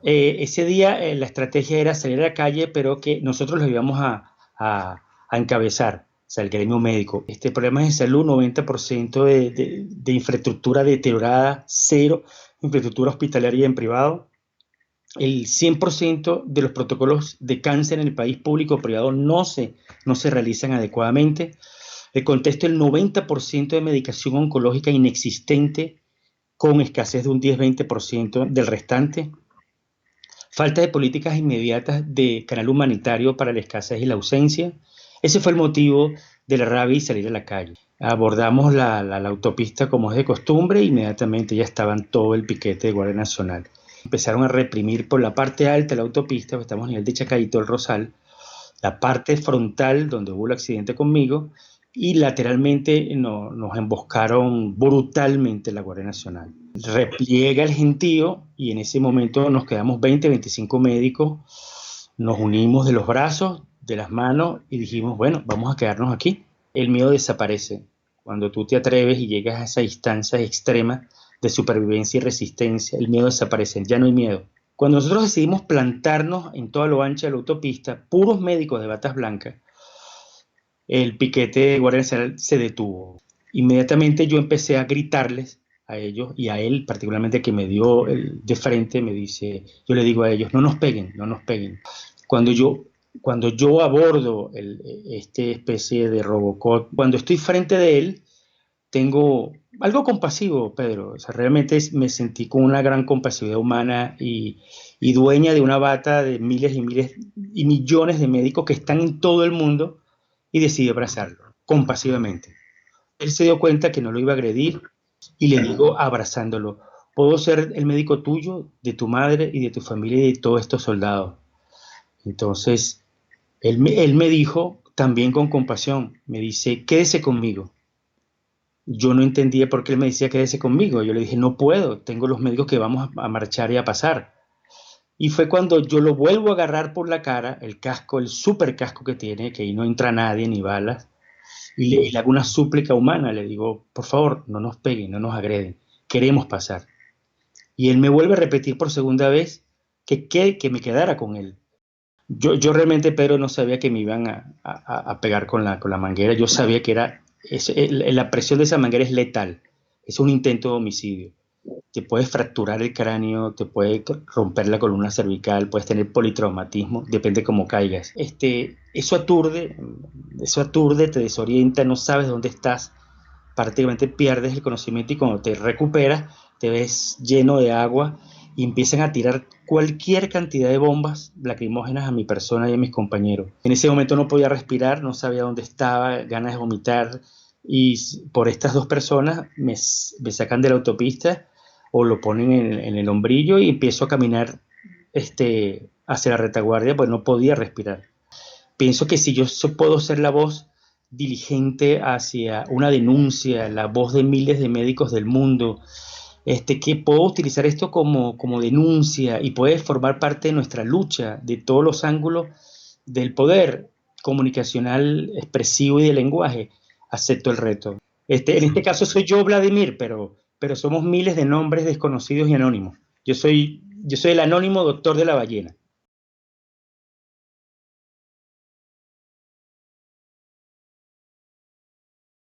ese día la estrategia era salir a la calle, pero que nosotros los íbamos a encabezar, o sea, el gremio médico. Problemas de salud, 90% de infraestructura deteriorada, cero infraestructura hospitalaria en privado. El 100% de los protocolos de cáncer en el país público o privado no se realizan adecuadamente. El contexto, el 90% de medicación oncológica inexistente, con escasez de un 10-20% del restante. Falta de políticas inmediatas de canal humanitario para la escasez y la ausencia. Ese fue el motivo de la rabia y salir a la calle. Abordamos la autopista como es de costumbre e inmediatamente ya estaban todo el piquete de Guardia Nacional. Empezaron a reprimir por la parte alta de la autopista, estamos a nivel de Chacaito, el Rosal, la parte frontal donde hubo el accidente conmigo, y lateralmente nos emboscaron brutalmente la Guardia Nacional. Repliega el gentío y en ese momento nos quedamos 20-25 médicos, nos unimos de los brazos, de las manos y dijimos, bueno, vamos a quedarnos aquí. El miedo desaparece cuando tú te atreves y llegas a esa instancia extrema de supervivencia y resistencia. El miedo desaparece, ya no hay miedo. Cuando nosotros decidimos plantarnos en toda lo ancha de la autopista, puros médicos de batas blancas, el piquete de Guardia Nacional se detuvo. Inmediatamente yo empecé a gritarles a ellos y a él particularmente, que me dio de frente, me dice, yo le digo a ellos, no nos peguen, no nos peguen. Cuando yo abordo este especie de Robocop, cuando estoy frente de él, tengo algo compasivo, Pedro. O sea, realmente me sentí con una gran compasividad humana y dueña de una bata de miles y miles y millones de médicos que están en todo el mundo, y decidí abrazarlo compasivamente. Él se dio cuenta que no lo iba a agredir y le digo abrazándolo, puedo ser el médico tuyo, de tu madre y de tu familia y de todos estos soldados. Entonces, él me dijo también con compasión, me dice, quédese conmigo. Yo no entendía por qué él me decía quédese conmigo. Yo le dije, no puedo, tengo los médicos que vamos a marchar y a pasar. Y fue cuando yo lo vuelvo a agarrar por la cara, el casco, el super casco que tiene, que ahí no entra nadie ni balas, y le hago una súplica humana, le digo, por favor, no nos peguen, no nos agreden, queremos pasar. Y él me vuelve a repetir por segunda vez que me quedara con él. Yo realmente, Pedro, no sabía que me iban a pegar con la manguera. Yo sabía que la presión de esa manguera es letal, es un intento de homicidio. Te puedes fracturar el cráneo, te puede romper la columna cervical, puedes tener politraumatismo, depende cómo caigas. Eso aturde, te desorienta, no sabes dónde estás, prácticamente pierdes el conocimiento y cuando te recuperas te ves lleno de agua y empiezan a tirar cualquier cantidad de bombas lacrimógenas a mi persona y a mis compañeros. En ese momento no podía respirar, no sabía dónde estaba, ganas de vomitar, y por estas dos personas me sacan de la autopista o lo ponen en el hombrillo y empiezo a caminar hacia la retaguardia, pues no podía respirar. Pienso que si yo puedo ser la voz diligente hacia una denuncia, la voz de miles de médicos del mundo, que puedo utilizar esto como denuncia y puede formar parte de nuestra lucha de todos los ángulos del poder comunicacional, expresivo y de lenguaje, acepto el reto. En este caso soy yo, Vladimir, pero somos miles de nombres desconocidos y anónimos. Yo soy el anónimo doctor de la ballena.